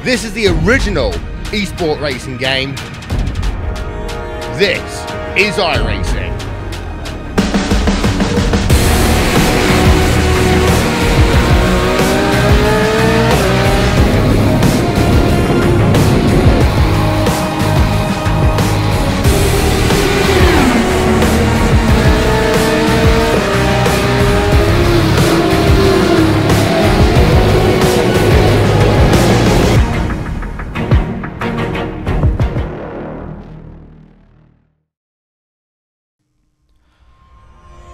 This is the original esport racing game. This is iRacing.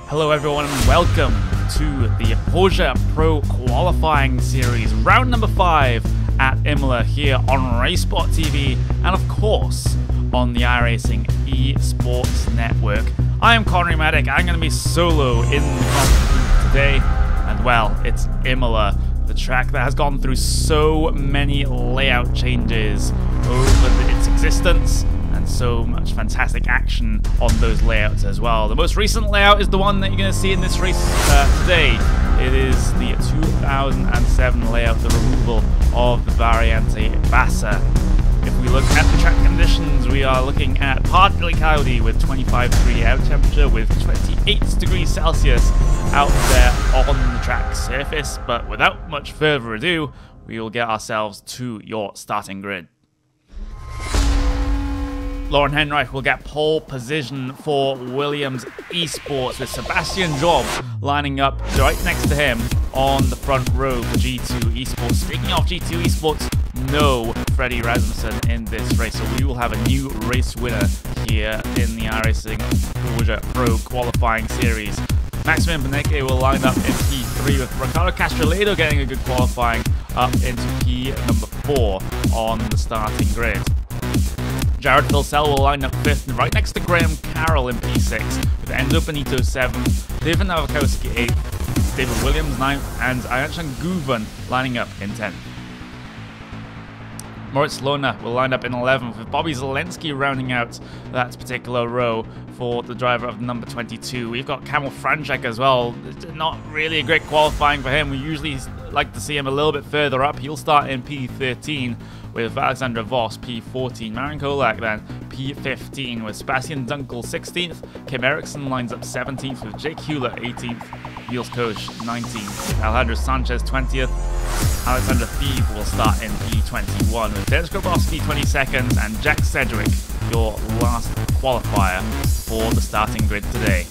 Hello everyone and welcome to the Porsche Pro Qualifying Series, round number 5 at Imola here on Raceport TV and of course on the iRacing eSports Network. I am Heinrich, I'm going to be solo in the competition today, and well, it's Imola, the track that has gone through so many layout changes over its existence, and so much fantastic action on those layouts as well. The most recent layout is the one that you're going to see in this race today. It is the 2007 layout, the removal of the Variante Bassa. If we look at the track conditions, we are looking at partly cloudy with 25-degree air temperature with 28 degrees Celsius out there on the track surface. But without much further ado, we will get ourselves to your starting grid. Heinrich will get pole position for Williams Esports with Sebastian Job lining up right next to him on the front row for G2 Esports. Speaking of G2 Esports, no Freddie Rasmussen in this race, so we will have a new race winner here in the iRacing Porsche Pro Qualifying Series. Maximilian Benecke will line up in P3 with Ricardo Castroledo getting a good qualifying up into P number 4 on the starting grid. Jared Filsell will line up 5th, right next to Graham Carroll in P6, with Enzo Benito 7th, David Nowakowski 8th, David Williams 9th, and Ayachan Guven lining up in 10th. Moritz Lohner will line up in 11th, with Bobby Zelensky rounding out that particular row for the driver of number 22. We've got Kamil Franczak as well. Not really a great qualifying for him. We usually like to see him a little bit further up. He'll start in P13 with Alexander Voss, P14. Marin Kolak then, P15 with Sebastian Dunkel 16th. Kim Eriksson lines up 17th with Jake Hewler 18th. Niels Koch 19th. Alejandro Sanchez 20th. Alexander Thieb will start in P21 with Dennis Grabowski 22nd and Jack Sedgwick, your last qualifier for the starting grid today.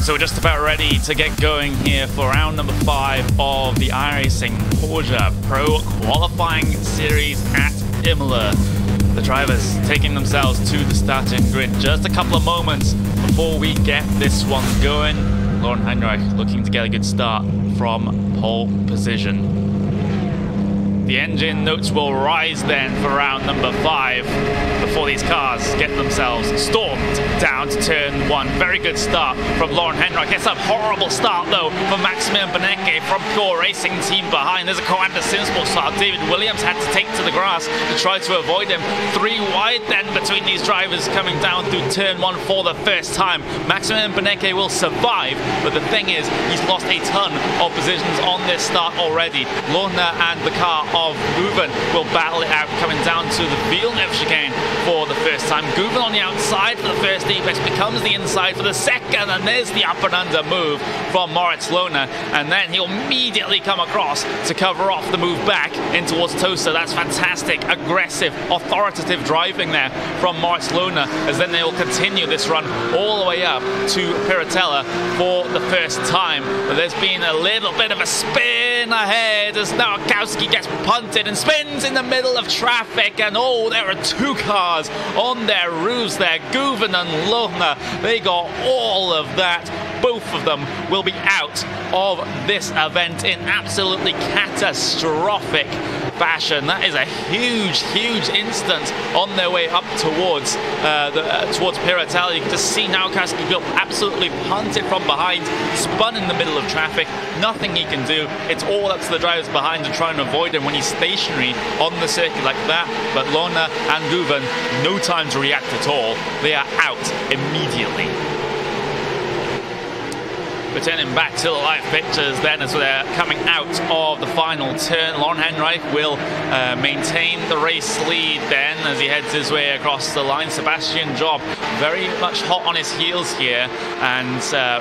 So we're just about ready to get going here for round number 5 of the iRacing Porsche Pro Qualifying Series at Imola. The drivers taking themselves to the starting grid just a couple of moments before we get this one going. Heinrich looking to get a good start from pole position. The engine notes will rise then for round number 5 before these cars get themselves stormed down to turn 1. Very good start from Heinrich. It's a horrible start though for Maximilian Benecke from Pure Racing team behind. There's a Coanda Simsport start. David Williams had to take to the grass to try to avoid him. 3 wide then between these drivers coming down through turn 1 for the first time. Maximilian Benecke will survive, but the thing is, he's lost a ton of positions on this start already. Lohner and the car of Guven will battle it out coming down to the Villeneuve chicane for the first time. Guven on the outside for the first apex, becomes the inside for the second, and there's the up and under move from Moritz Lohner, and then he'll immediately come across to cover off the move back in towards Tosa. That's fantastic, aggressive, authoritative driving there from Moritz Lohner, as then they will continue this run all the way up to Piratella for the first time. But there's been a little bit of a spin ahead as Nowakowski gets punted and spins in the middle of traffic, and oh, there are 2 cars on their roofs there. Guven and Lohner, they got all of that. Both of them will be out of this event in absolutely catastrophic fashion. That is a huge, huge instance on their way up towards towards Piratella. You can just see Nowakowski got absolutely punted from behind, spun in the middle of traffic. Nothing he can do. It's all up to the drivers behind to try and avoid him when he's stationary on the circuit like that. But Lohner and Guven, no time to react at all. They are out immediately. Returning back to the live pictures then as they're coming out of the final turn. Lauren Heinrich will maintain the race lead then as he heads his way across the line. Sebastian Job very much hot on his heels here, and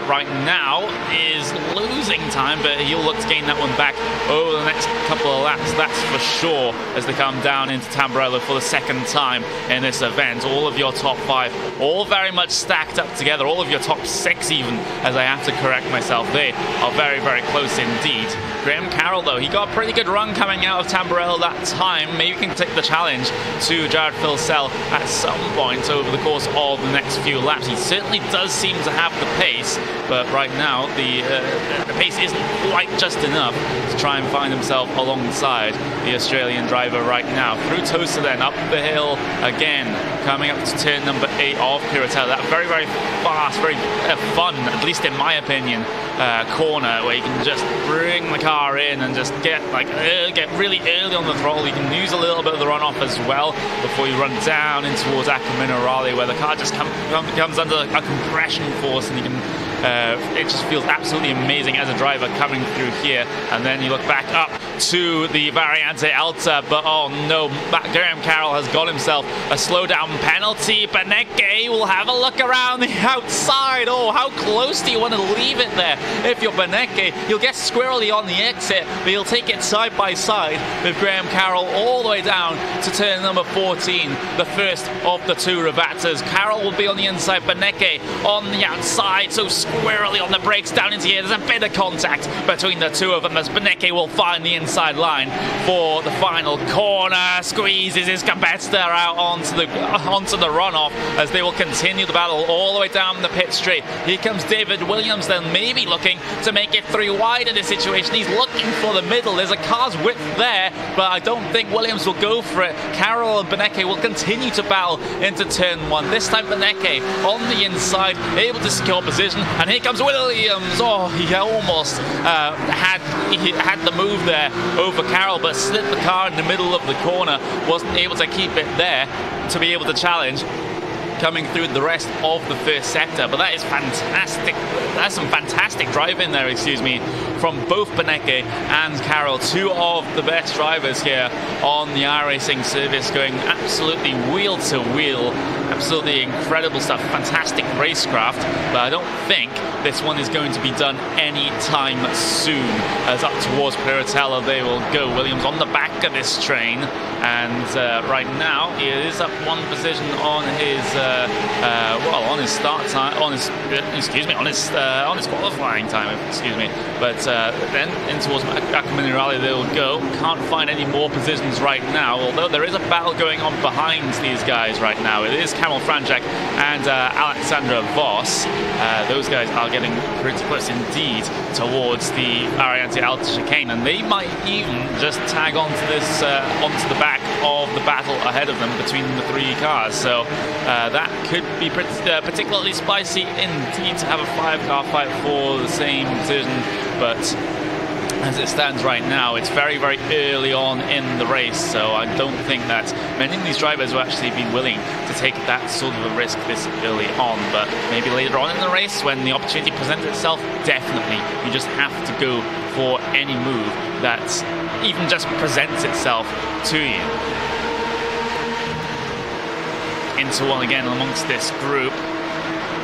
right now is losing time, but he'll look to gain that one back over the next couple of laps, that's for sure, as they come down into Tamburello for the second time in this event. All of your top 5, all very much stacked up together, all of your top 6 even, as I have to correct myself. They are very, very close indeed. Graham Carroll, though, he got a pretty good run coming out of Tamburello that time. Maybe he can take the challenge to Jared Filsell at some point over the course of the next few laps. He certainly does seem to have the pace, but right now the pace isn't quite just enough to try and find himself alongside the Australian driver right now. Through Tosa then, up the hill again, coming up to turn number 8 of Piratella. That very, very fast, very fun, at least in my opinion, corner where you can just bring the car in and just get really early on the throttle. You can use a little bit of the runoff as well before you run down in towards Acqua Minerale, where the car just comes under a compression force, and you can it just feels absolutely amazing as a driver coming through here. And then you look back up to the Variante Alta, but oh no, Graham Carroll has got himself a slowdown penalty. Benecke will have a look around the outside. Oh, how close do you want to leave it there? If you're Benecke, you'll get squirrely on the exit, but you'll take it side by side with Graham Carroll all the way down to turn number 14, the first of the 2 regattas. Carroll will be on the inside, Benecke on the outside, so squirrely on the brakes down into here. There's a bit of contact between the 2 of them as Benecke will find the inside line for the final corner. Squeezes his competitor out onto the runoff as they will continue the battle all the way down the pit straight. Here comes David Williams then, maybe looking to make it 3 wide in this situation. He's looking for the middle. There's a car's width there, but I don't think Williams will go for it. Carroll and Benecke will continue to battle into turn 1. This time Benecke on the inside, able to secure position, and here comes Williams. Oh, he almost had the move there over Carroll, but slipped the car in the middle of the corner, wasn't able to keep it there to be able to challenge coming through the rest of the first sector. But that is fantastic. That's some fantastic driving there, excuse me, from both Benecke and Carroll, 2 of the best drivers here on the iRacing service, going absolutely wheel to wheel. Absolutely incredible stuff, fantastic racecraft, but I don't think this one is going to be done anytime soon, as up towards Piratella they will go. Williams on the back of this train, and right now he is up 1 position on his on his start time, on his qualifying time, excuse me. But then in towards Acqua Minerale they will go. Can't find any more positions right now, although there is a battle going on behind these guys right now. It is Kamil Franczak and Alexandra Voss. Those guys are getting pretty close indeed towards the Variante Alta chicane, and they might even just tag onto this onto the back of the battle ahead of them between the 3 cars. So that could be particularly spicy indeed to have a 5-car fight for the same position, but as it stands right now, it's very, very early on in the race, so I don't think that many of these drivers will actually be willing to take that sort of a risk this early on. But maybe later on in the race, when the opportunity presents itself, definitely you just have to go for any move that even just presents itself to you. Into one again amongst this group.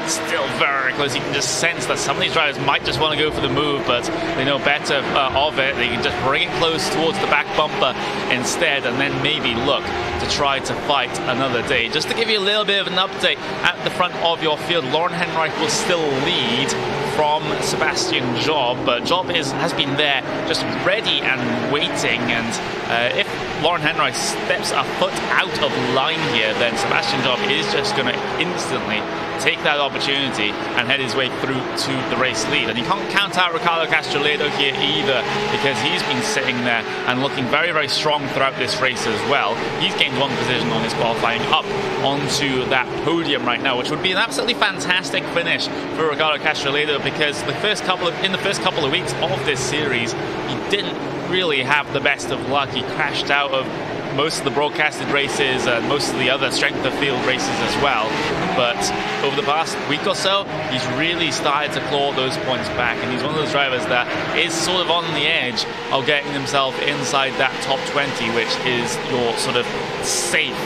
Still very close. You can just sense that some of these drivers might just want to go for the move, but they know better of it. They can just bring it close towards the back bumper instead, and then maybe look to try to fight another day. Just to give you a little bit of an update at the front of your field, Lauren Heinrich will still lead from Sebastian Job, but Job has been there just ready and waiting, and if Lauren Heinrich steps a foot out of line here, then Sebastian Job is just going to instantly take that opportunity and head his way through to the race lead. And you can't count out Ricardo Castroledo here either, because he's been sitting there and looking very, very strong throughout this race as well. He's gained 1 position on his qualifying up onto that podium right now, which would be an absolutely fantastic finish for Ricardo Castroledo, because in the first couple of weeks of this series, he didn't really have the best of luck. He crashed out of most of the broadcasted races and most of the other strength of field races as well. But over the past week or so, he's really started to claw those points back, and he's one of those drivers that is sort of on the edge of getting himself inside that top 20, which is your sort of safe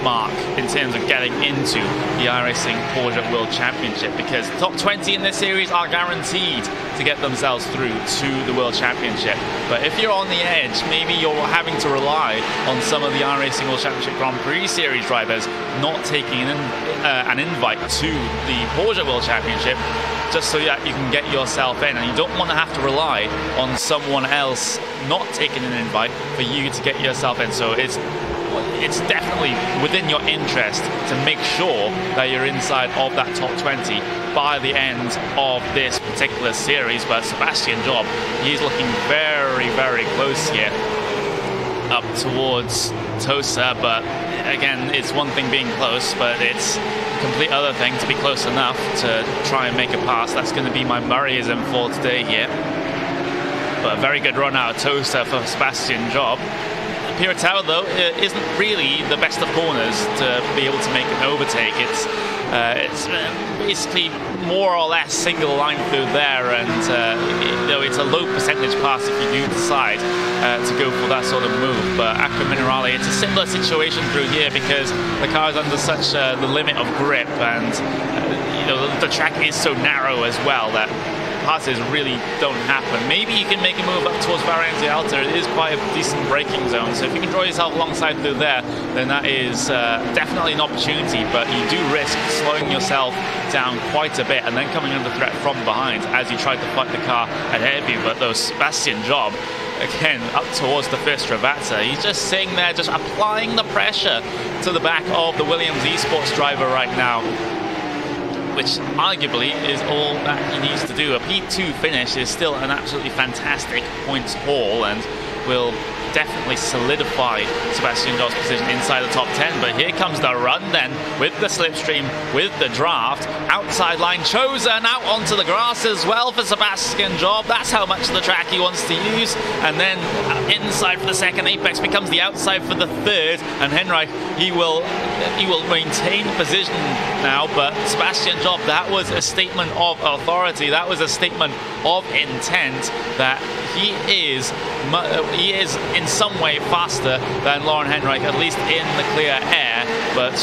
mark in terms of getting into the iRacing Porsche World Championship, because the top 20 in this series are guaranteed to get themselves through to the World Championship. But if you're on the edge, maybe you're having to rely on some of the iRacing World Championship Grand Prix series drivers not taking an invite to the Porsche World Championship, just so that you can get yourself in, and you don't want to have to rely on someone else not taking an invite for you to get yourself in. So it's definitely within your interest to make sure that you're inside of that top 20 by the end of this particular series. But Sebastian Job, he's looking very, very close here up towards Tosa. But again, it's one thing being close, but it's a complete other thing to be close enough to try and make a pass. That's going to be my Murrayism for today here. But a very good run out of Tosa for Sebastian Job. Piratella, though, isn't really the best of corners to be able to make an overtake. It's basically more or less single line through there, and it's a low percentage pass if you do decide to go for that sort of move. But Aqua Minerale, it's a similar situation through here because the car is under such the limit of grip, and the track is so narrow as well that passes really don't happen. Maybe you can make a move up towards Variante Alta. It is quite a decent braking zone, so if you can draw yourself alongside through there, then that is definitely an opportunity, but you do risk slowing yourself down quite a bit and then coming under threat from behind as you try to fight the car ahead of you. But though Sebastian Job, again, up towards the first Travatta, he's just sitting there, just applying the pressure to the back of the Williams Esports driver right now, which arguably is all that he needs to do. A P2 finish is still an absolutely fantastic points haul and will definitely solidify Sebastian Job's position inside the top 10. But here comes the run then with the slipstream, with the draft. Outside line chosen out onto the grass as well for Sebastian Job. That's how much of the track he wants to use. And then inside for the second apex becomes the outside for the third. And Heinrich, he will maintain position now. But Sebastian Job, that was a statement of authority. That was a statement of intent that he is in some way faster than Lauren Heinrich, at least in the clear air. But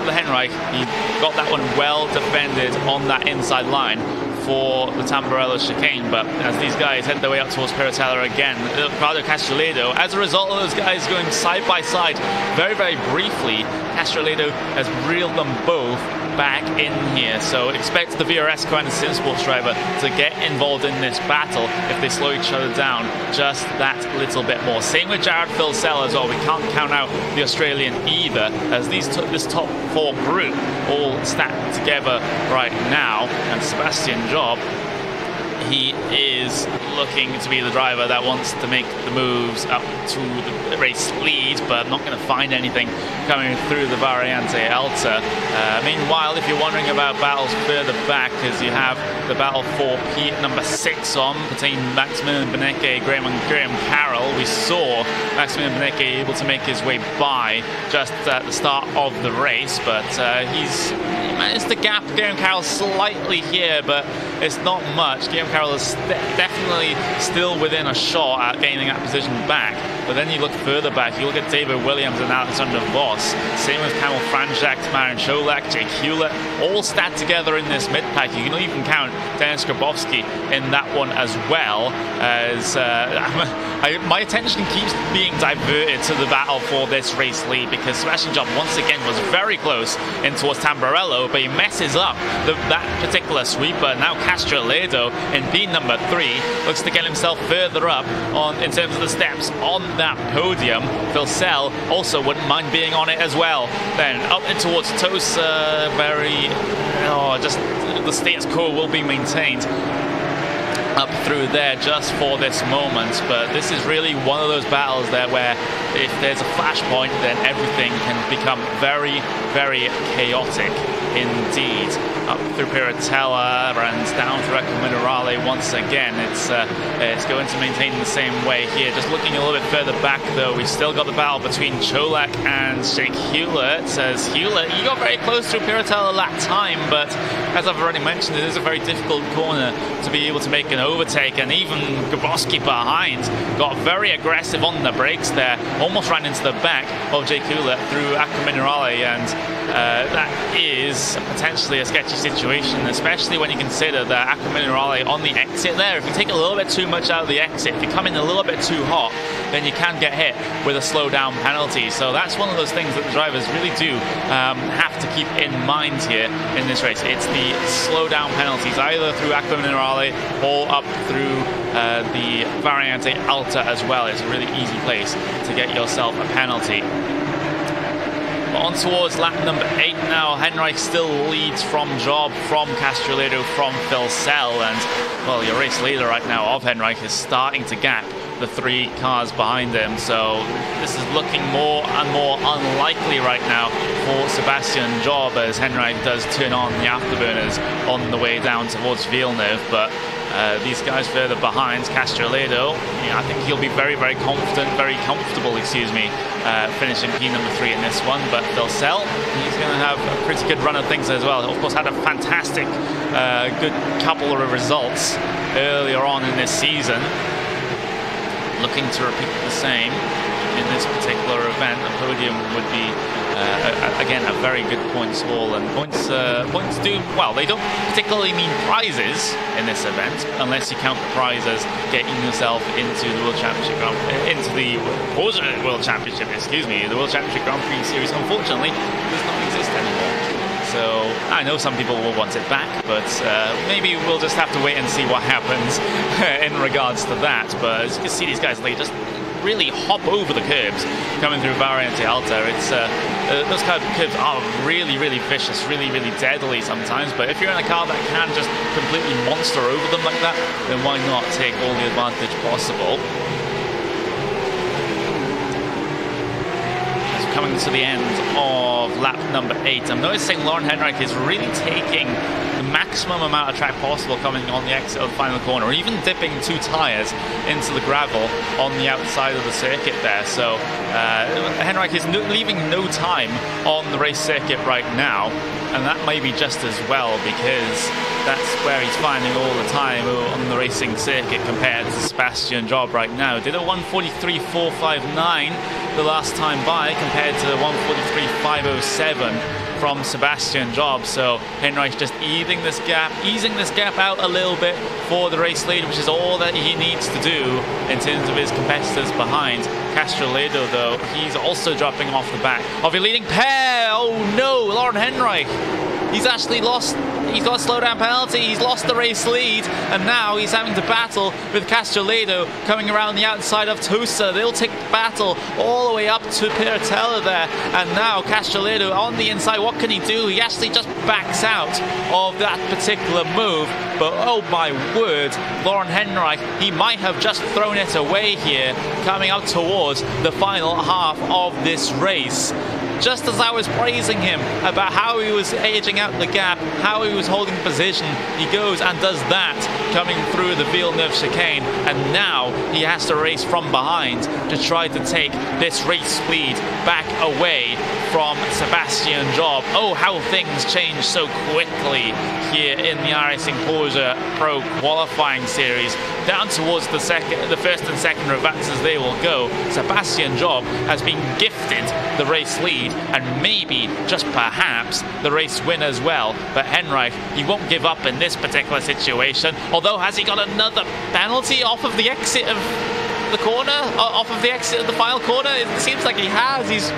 the Heinrich, he got that one well defended on that inside line for the Tamburello chicane. But as these guys head their way up towards Piratella again, Prado Castroledo, as a result of those guys going side by side very, very briefly, Castroledo has reeled them both back in here. So expect the VRS Car and the Simsports driver to get involved in this battle if they slow each other down just that little bit more. Same with Jared Filsell as well. We can't count out the Australian either, as this top four group all stacked together right now. And Sebastian Job, he is looking to be the driver that wants to make the moves up to the race lead, but not going to find anything coming through the Variante Alta. Meanwhile, if you're wondering about battles further back, as you have the battle for number 6 on between Maximilian Benecke, Graham Carroll. We saw Maximilian Benecke able to make his way by just at the start of the race, but he's managed to gap Graham Carroll slightly here, but it's not much. Graham Carroll is definitely still within a shot at gaining that position back. But then you look further back, you look at David Williams and Alexander Voss. Same with Kamil Franczak, Marin Cholak, Jake Hewlett, all stacked together in this mid-pack. You can even count Denis Grabowski in that one as well. As my attention keeps being diverted to the battle for this race lead, because Sebastian Job once again was very close in towards Tamburello, but he messes up that particular sweeper. Now Castroledo in P number 3 looks to get himself further up in terms of the steps on that podium. Filsell also wouldn't mind being on it as well. Then up and towards Tosa, just the status quo will be maintained up through there just for this moment. But this is really one of those battles there where if there's a flashpoint, then everything can become very, very chaotic indeed. up through Piratella and down through Eco Minerale once again. It's going to maintain the same way here. Just looking a little bit further back though, we've still got the battle between Cholak and Jake Hewlett. Says Hewlett, you got very close through Piratella that time, but as I've already mentioned, it is a very difficult corner to be able to make an overtake, and even Gaboski behind got very aggressive on the brakes there, almost ran into the back of Jake Hewlett through Eco Minerale, and that is potentially a sketchy situation, especially when you consider that Eco Minerale on the exit there, if you take a little bit too much out of the exit, if you come in a little bit too hot, then you can get hit with a slow down penalty. So that's one of those things that the drivers really do have to keep in mind here in this race. It's the slow down penalties, either through Eco Minerale or up through the Variante Alta as well. It's a really easy place to get yourself a penalty. On towards lap number 8 now. Heinrich still leads from Job, from Castroledo, from Philsell, and well, your race leader right now of Heinrich is starting to gap the 3 cars behind him, so this is looking more and more unlikely right now for Sebastian Job as Heinrich does turn on the afterburners on the way down towards Villeneuve. But these guys further behind, Castroledo, I think he'll be very, very confident, very comfortable, finishing P number 3 in this one. But Philsell, he's going to have a pretty good run of things as well. Of course, had a fantastic, good couple of results earlier on in this season. Looking to repeat the same in this particular event. The podium would be again a very good points haul, and points do well. They don't particularly mean prizes in this event, unless you count the prizes getting yourself into the World Championship, into the Porsche World Championship. Excuse me, the World Championship Grand Prix Series. Unfortunately, does not exist anymore. So I know some people will want it back, but maybe we'll just have to wait and see what happens in regards to that. But as you can see, these guys, they just really hop over the curbs coming through Variante Alta. It's those kind of curbs are really, really vicious, really, really deadly sometimes. But if you're in a car that can just completely monster over them like that, then why not take all the advantage possible? Coming to the end of lap number 8, I'm noticing Lauren Heinrich is really taking the maximum amount of track possible coming on the exit of the final corner, or even dipping 2 tyres into the gravel on the outside of the circuit there. So Heinrich is leaving no time on the race circuit right now, and that may be just as well, because that's where he's finding all the time on the racing circuit compared to Sebastian Job right now. Did a 1:43.459 the last time by, compared to the 1:43.507 from Sebastian Job. So Heinrich just easing this gap out a little bit for the race lead, which is all that he needs to do in terms of his competitors behind. Castroledo, though, he's also dropping off the back of a leading pair. Oh no, Lauren Heinrich. He's actually lost, he's got a slowdown penalty, he's lost the race lead, and now he's having to battle with Castroledo coming around the outside of Tosa. They'll take the battle all the way up to Piratella there, and now Castroledo on the inside. What can he do? He actually just backs out of that particular move, but oh my word, Lauren Heinrich, he might have just thrown it away here, coming up towards the final half of this race. Just as I was praising him about how he was edging out the gap, how he was holding position, he goes and does that coming through the Villeneuve chicane, and now he has to race from behind to try to take this race lead back away from Sebastian Job. Oh, how things change so quickly here in the iRacing Porsche Pro qualifying series. Down towards the first and second revats as they will go. Sebastian Job has been gifted the race lead, and maybe, just perhaps, the race win as well. But Heinrich, he won't give up in this particular situation. Although, has he got another penalty off of the exit of the corner? Off of the exit of the final corner? It seems like he has. He's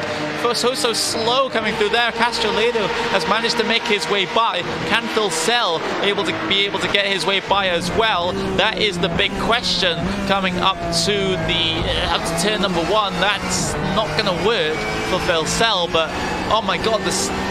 so slow coming through there. Castroledo has managed to make his way by. Can Philsell be able to get his way by as well? That is the big question coming up to turn number 1. That's not going to work for Philsell, but oh my god,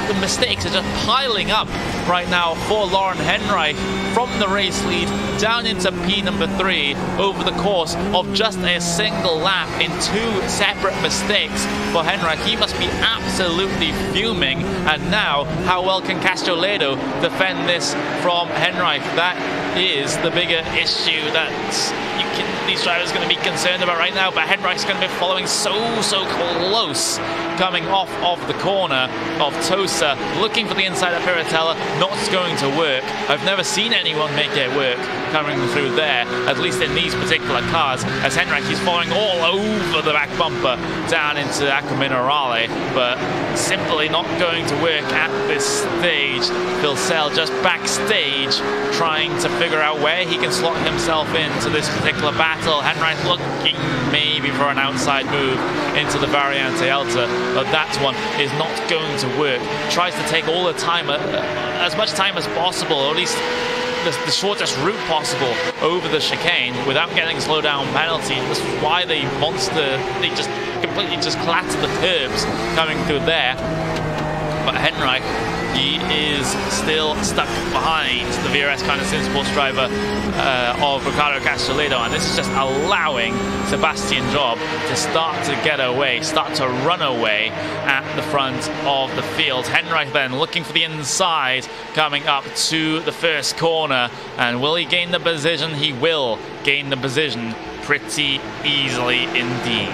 the mistakes are just piling up right now for Lauren Heinrich from the race lead down into P number 3 over the course of just a single lap in 2 separate mistakes for Heinrich. He must be absolutely fuming. And now, how well can Castroledo defend this from Heinrich? That is the bigger issue that these drivers are going to be concerned about right now. But Heinrich's going to be following so close, coming off of the corner of Tosa, looking for the inside of Piratella. Not going to work. I've never seen anyone make it work coming through there, at least in these particular cars, as Heinrich is following all over the back bumper down into Acqua Minerale, but simply not going to work at this stage. Phil Sell just backstage trying to figure out where he can slot himself into this particular battle. Heinrich looking maybe for an outside move into the Variante Alta, but that one is not going to work. Tries to take all the time, as much time as possible, or at least the shortest route possible over the chicane without getting a slowdown penalty. This is why they just completely clatter the curbs coming through there. But Heinrich, he is still stuck behind the VRS kind of sim sports driver of Ricardo Castroledo, and this is just allowing Sebastian Job to start to get away, start to run away at the front of the field. Heinrich then looking for the inside, coming up to the first corner, and will he gain the position? He will gain the position pretty easily indeed.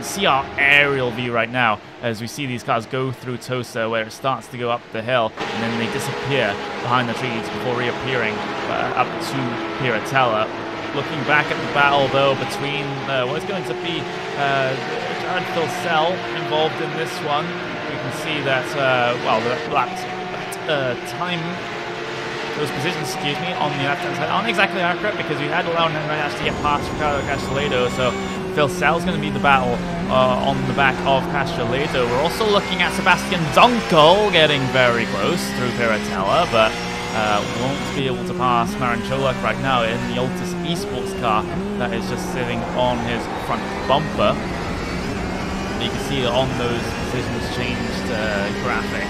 See our aerial view right now as we see these cars go through Tosa, where it starts to go up the hill and then they disappear behind the trees before reappearing up to Piratella. Looking back at the battle though between what is going to be Jared Phil Sell involved in this one. We can see that those positions, excuse me, on the left-hand side aren't exactly accurate because we had allowed Heinrich actually get past Ricardo Castroledo, so Phil Sell's going to be the battle on the back of Castroledo. We're also looking at Sebastian Dunkel getting very close through Piratella, but won't be able to pass Marin Cholak right now in the Altus Esports car that is just sitting on his front bumper. You can see on those positions changed graphic.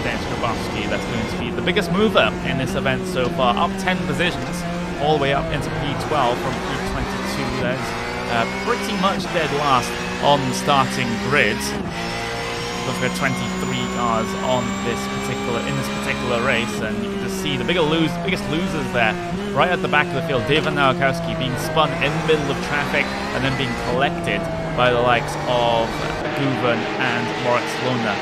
Grabowski, that's going to be the biggest mover in this event so far, up 10 positions all the way up into P12 from P22. That's pretty much dead last on the starting grid. We've got 23 cars on in this particular race, and you can just see the biggest losers there right at the back of the field. David Nowakowski being spun in the middle of traffic and then being collected by the likes of Guven and Moritz Lohner.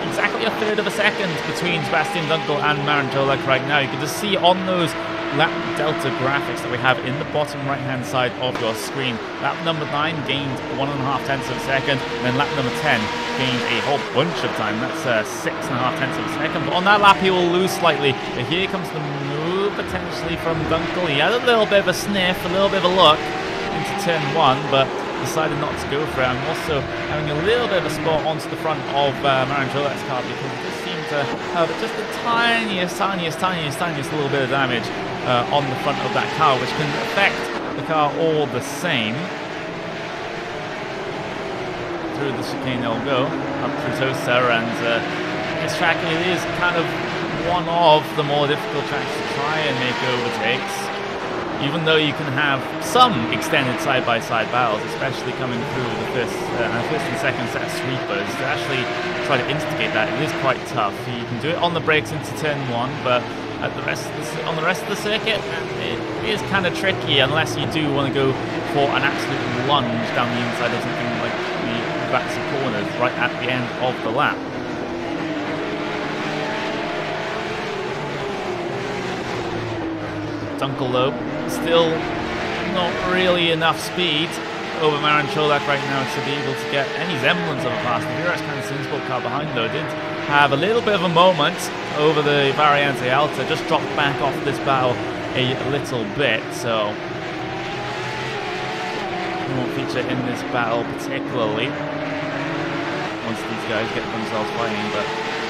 Exactly a third of a second between Sebastian Dunkel and Marin Cholak right now. You can just see on those lap delta graphics that we have in the bottom right hand side of your screen. Lap number 9 gained 1.5 tenths of a second, and then lap number 10 gained a whole bunch of time. That's 6.5 tenths of a second. But on that lap he will lose slightly. But here comes the move potentially from Dunkel. He had a little bit of a sniff, a little bit of a look into turn 1, but decided not to go for it. I'm also having a little bit of a spot onto the front of Marin Cholak's car because it just seemed to have just the tiniest little bit of damage on the front of that car, which can affect the car all the same. Through the chicane they'll go, up through Tosa, and this track is kind of one of the more difficult tracks to try and make overtakes. Even though you can have some extended side-by-side battles, especially coming through the first and second set of sweepers, to actually try to instigate that, it is quite tough. You can do it on the brakes into turn 1, but on the rest of the circuit, it is kind of tricky unless you do want to go for an absolute lunge down the inside of something like the Vatsa corners right at the end of the lap. Dunkel though, still not really enough speed over Marin Cholak right now to be able to get any semblance of a pass. The VRS kind of Sinsport car behind though did have a little bit of a moment over the Variante Alta, just dropped back off this battle a little bit, so He won't feature in this battle particularly once these guys get themselves fighting, but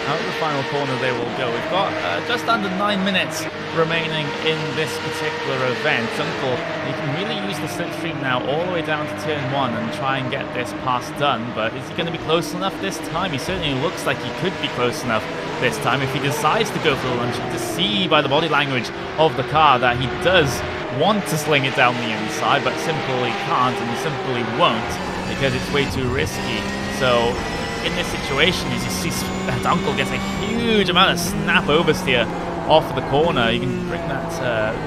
out of the final corner they will go. We've got just under 9 minutes remaining in this particular event. Dunkel, he can really use the slipstream now all the way down to turn 1 and try and get this pass done, but is he going to be close enough this time? He certainly looks like he could be close enough this time if he decides to go for the lunge. You can see by the body language of the car that he does want to sling it down the inside, but simply can't and simply won't because it's way too risky. So in this situation, as you see, Dunkel gets a huge amount of snap oversteer off the corner. You can bring that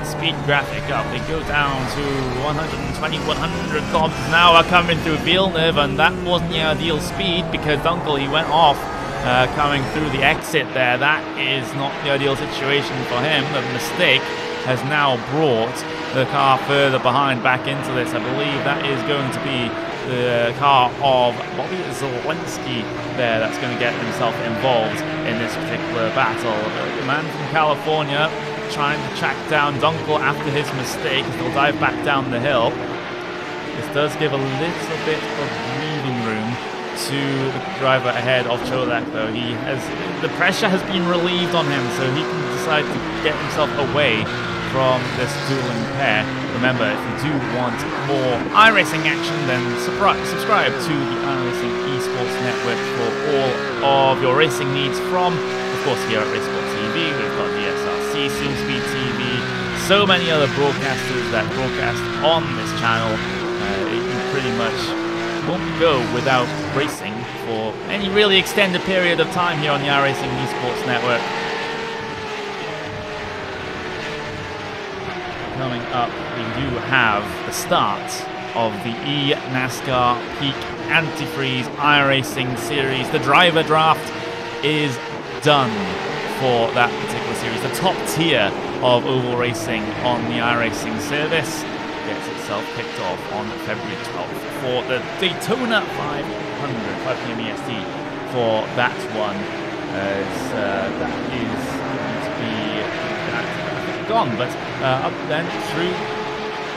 speed graphic up. They go down to 120, 100 kilometers an hour coming through Villeneuve, and that wasn't the ideal speed because Dunkel, he went off coming through the exit there. That is not the ideal situation for him. The mistake has now brought the car further behind back into this. I believe that is going to be the car of Bobby Zelensky there that's going to get himself involved in this particular battle. The man from California trying to track down Dunkel after his mistake as they'll dive back down the hill. This does give a little bit of breathing room to the driver ahead of Cholak, though. The pressure has been relieved on him, so he can decide to get himself away from this dueling pair. Remember, if you do want more iRacing action, then subscribe to the iRacing Esports Network for all of your racing needs from, of course, here at Racesport TV. We've got DSRC, Soonspeed TV, so many other broadcasters that broadcast on this channel. You pretty much won't go without racing for any really extended period of time here on the iRacing Esports Network. Coming up, we do have the start of the eNASCAR Peak Antifreeze iRacing series. The driver draft is done for that particular series. The top tier of oval racing on the iRacing service gets itself kicked off on February 12th for the Daytona 500, 5 p.m. EST for that one. That is going to be gone, but up then through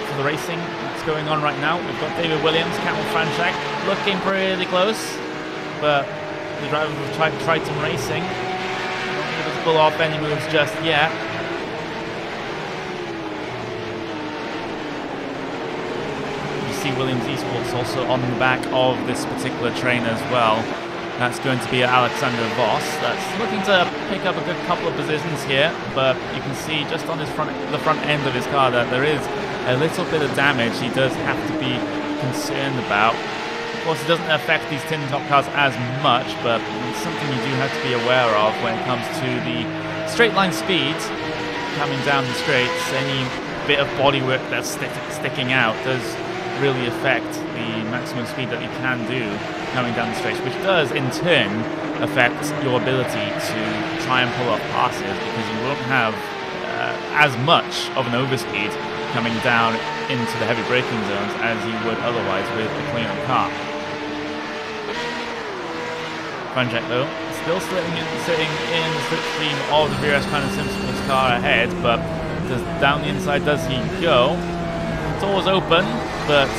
for the racing that's going on right now. We've got David Williams, Cameron Franchak looking pretty close, but the driver of Triton Racing not able to pull off any moves just yet. You see Williams Esports also on the back of this particular train as well. That's going to be Alexander Voss. That's looking to pick up a good couple of positions here, but you can see just on the front end of his car that there is a little bit of damage he does have to be concerned about. Of course, it doesn't affect these tin top cars as much, but it's something you do have to be aware of when it comes to the straight line speeds coming down the straights. Any bit of bodywork that's sticking out does really affect the maximum speed that you can do coming down the straight, which does in turn affect your ability to try and pull off passes because you won't have as much of an overspeed coming down into the heavy braking zones as you would otherwise with a cleaner car. Franchak though, still sitting in the slipstream of the VRS Kind of Simpsons car ahead, but down the inside does he go? It's always open, but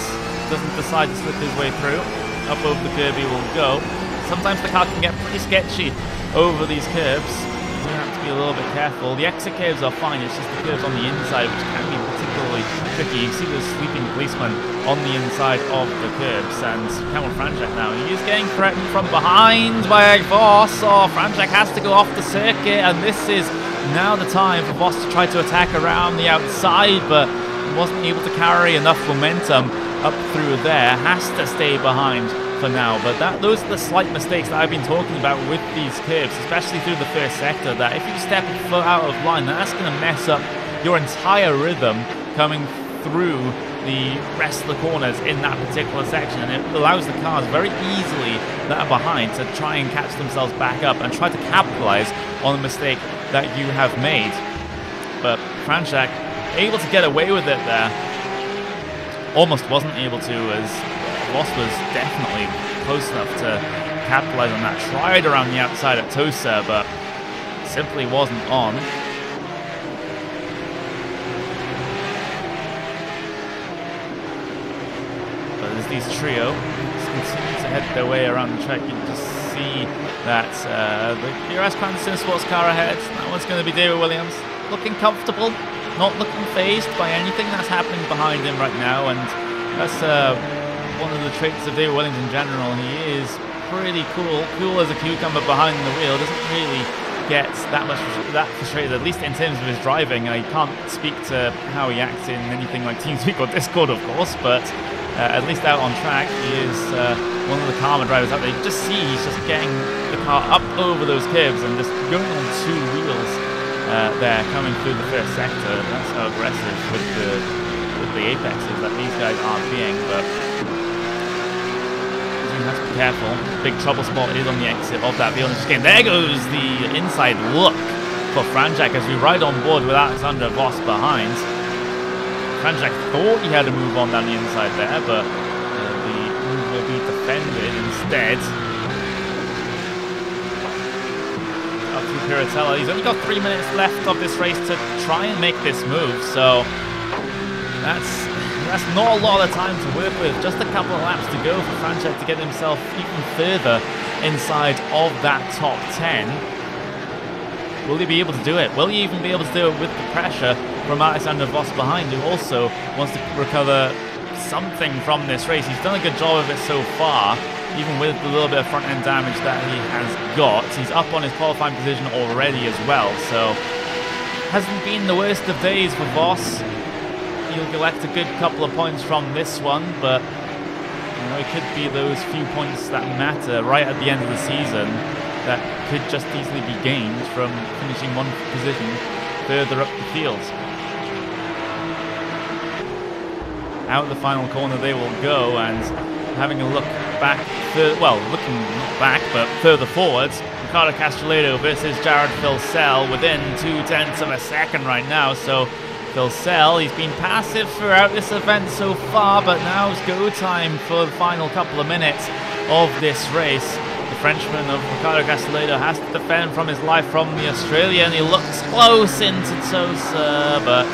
doesn't decide to slip his way through. Up over the curb he will go. Sometimes the car can get pretty sketchy over these curbs. You have to be a little bit careful. The exit curves are fine, it's just the curves on the inside which can be particularly tricky. You see the sleeping policeman on the inside of the curbs, and Cameron Franchak now, he is getting threatened from behind by Voss. Oh, Franchak has to go off the circuit, and this is now the time for Voss to try to attack around the outside, but wasn't able to carry enough momentum up through there, has to stay behind for now. But those are the slight mistakes that I've been talking about with these curves, especially through the first sector, that if you step a foot out of line, that's going to mess up your entire rhythm coming through the rest of the corners in that particular section, and it allows the cars very easily that are behind to try and catch themselves back up and try to capitalize on the mistake that you have made. But Franchak able to get away with it there. Almost wasn't able to, as Voss was definitely close enough to capitalize on that. Tried around the outside at Tosa, but simply wasn't on. But Mercedes trio just continue to head their way around the track. You can just see that the DRS Cranston sports car ahead. That one's going to be David Williams, looking comfortable, not looking phased by anything that's happening behind him right now, and that's one of the traits of David Williams in general. He is pretty cool as a cucumber behind the wheel. Doesn't really get that frustrated, at least in terms of his driving. I can't speak to how he acts in anything like TeamSpeak or Discord, of course, but at least out on track, he is one of the calmer drivers out there. You just see he's just getting the car up over those curves and just going on two wheels there, coming through the first sector. That's how aggressive with the apexes that these guys are being, but you have to be careful. Big trouble spot is on the exit of that Villeneuve chicane. There goes the inside look for Franjak as we ride on board with Alexander Voss behind. Franjak thought he had a move on down the inside there, but the move will be defended instead. Up to Piratella. He's only got 3 minutes left of this race to try and make this move, so that's not a lot of time to work with. Just a couple of laps to go for Franjak to get himself even further inside of that top 10. Will he be able to do it? Will he even be able to do it with the pressure from Alexander Voss behind, who also wants to recover something from this race? He's done a good job of it so far, even with the little bit of front-end damage that he has got. He's up on his qualifying position already as well, so hasn't been the worst of days for Voss. He'll collect a good couple of points from this one, but you know, it could be those few points that matter right at the end of the season that could just easily be gained from finishing one position further up the field. Out the final corner they will go, and having a look back, looking not back, but further forwards, Ricardo Castelletto versus Jared Filsell within 0.2 of a second right now, so Filsell, he's been passive throughout this event so far, but now's go time for the final couple of minutes of this race. The Frenchman of Ricardo Castelletto has to defend from his life from the Australian. He looks close into Tosa, but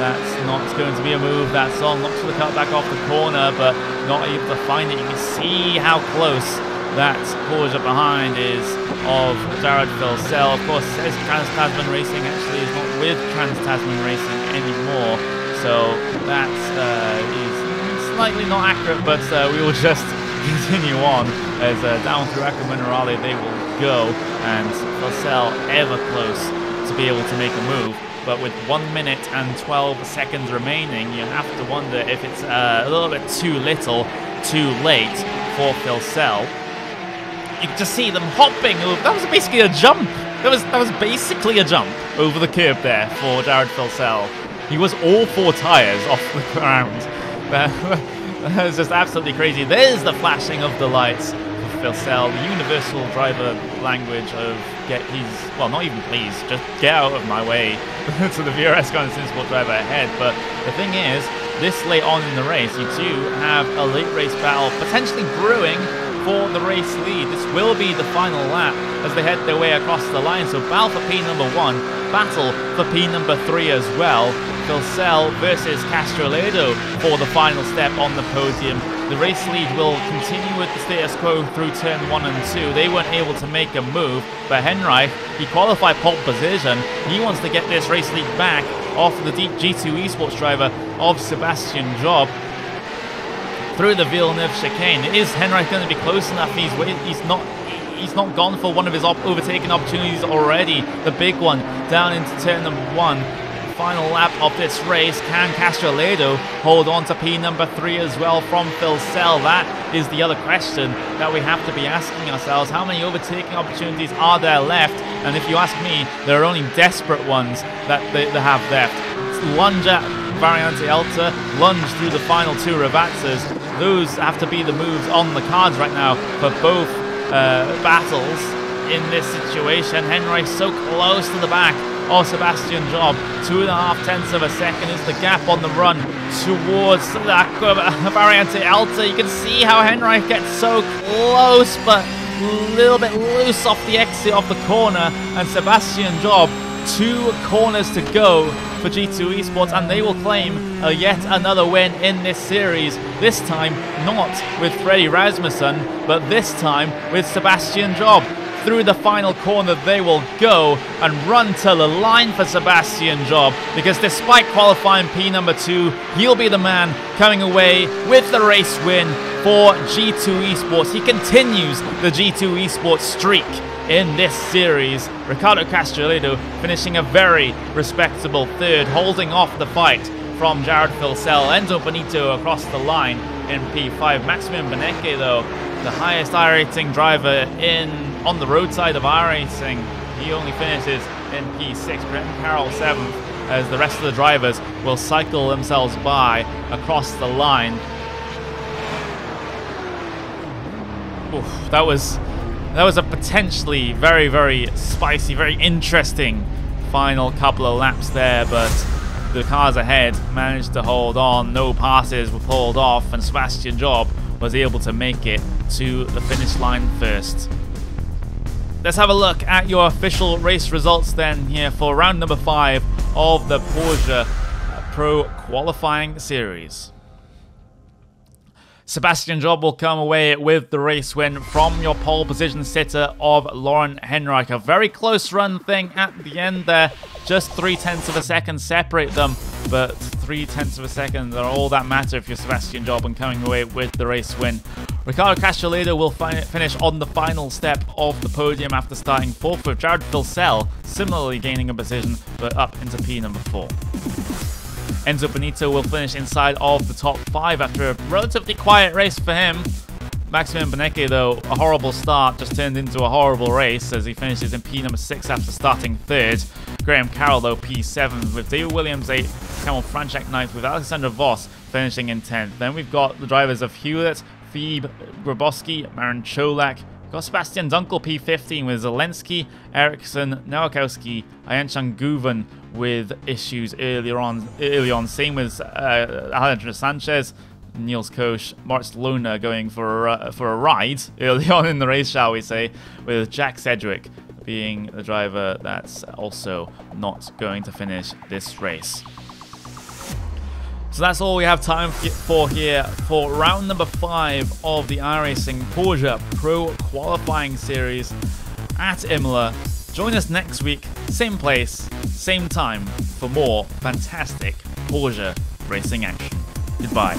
that's not going to be a move. That's on. Looks for the cutback off the corner, but not able to find it. You can see how close that Porsche behind is of Jared Filsell. Of course, says Trans-Tasman Racing actually is not with Trans-Tasman Racing anymore, so that is slightly not accurate, but we will just continue on as down through Acqua Minerale they will go, and Filsell ever close to be able to make a move. But with 1 minute and 12 seconds remaining, you have to wonder if it's a little bit too little, too late for Filsell. You can just see them hopping. That was basically a jump. That was basically a jump over the curb there for Jared Filsell. He was all 4 tires off the ground. That was just absolutely crazy. There's the flashing of the lights for Filsell. The universal driver language of not even please, just get out of my way to the VRS Sim Sport driver ahead. But the thing is, this late on in the race, you do have a late race battle potentially brewing for the race lead. This will be the final lap as they head their way across the line. So battle for P number 1, battle for P number 3 as well. Filsell versus Castelletto for the final step on the podium. The race lead will continue with the status quo through turn 1 and 2. They weren't able to make a move, but Heinrich, he qualified pole position. He wants to get this race lead back off the G2 Esports driver of Sebastian Job through the Villeneuve chicane. Is Heinrich going to be close enough? He's not gone for one of his overtaking opportunities already. The big one down into turn number 1. Final lap of this race. Can Castelletto hold on to P number 3 as well from Filsell? That is the other question that we have to be asking ourselves. How many overtaking opportunities are there left? And if you ask me, there are only desperate ones that they have left. Lunge at Variante Alta, lunge through the final 2 Ravazzas. Those have to be the moves on the cards right now for both battles in this situation. Heinrich so close to the back of Sebastian Job. 2.5 of a second is the gap on the run towards that Variante Alta. You can see how Heinrich gets so close, but a little bit loose off the exit of the corner, and Sebastian Job 2 corners to go for G2 Esports, and they will claim yet another win in this series. This time not with Freddy Rasmussen, but this time with Sebastian Job. Through the final corner they will go and run to the line for Sebastian Job, because despite qualifying P number 2, he'll be the man coming away with the race win for G2 Esports. He continues the G2 Esports streak in this series. Ricardo Castelletto finishing a very respectable 3rd, holding off the fight from Jared Filsell. Enzo Benito across the line in P5. Maximilian Benecke, though, the highest iRacing driver on the roadside of iRacing, he only finishes in P6. Graham Carroll 7th, as the rest of the drivers will cycle themselves by across the line. Oof, that was a potentially very, very spicy, very interesting final couple of laps there, but the cars ahead managed to hold on. No passes were pulled off, and Sebastian Job was able to make it to the finish line first. Let's have a look at your official race results then here for round number 5 of the Porsche Pro Qualifying Series. Sebastian Job will come away with the race win from your pole position sitter of Lauren Heinrich. A very close run thing at the end there. Just 0.3 of a second separate them, but 0.3 of a second are all that matter if you're Sebastian Job and coming away with the race win. Ricardo Castelletto will finish on the final step of the podium after starting 4th, with Jared Filsell similarly gaining a position, but up into P number 4. Enzo Benito will finish inside of the top 5 after a relatively quiet race for him. Maximilian Benecke, though, a horrible start just turned into a horrible race as he finishes in P number 6 after starting 3rd. Graham Carroll, though, P7 with David Williams 8th, Kamil Franczak 9th, with Alexander Voss finishing in 10th. Then we've got the drivers of Hewlett, Phoebe Grabowski, Marin Cholak. We've got Sebastian Dunkel P15 with Zelensky, Eriksson, Nowakowski, Ayan Guven with issues early on. Same with Alejandro Sanchez, Niels Koch, Moritz Lohner going for a ride early on in the race, shall we say, with Jack Sedgwick being the driver that's also not going to finish this race. So that's all we have time for here for round number 5 of the iRacing Porsche Pro Qualifying Series at Imola. Join us next week, same place, same time, for more fantastic Porsche racing action. Goodbye.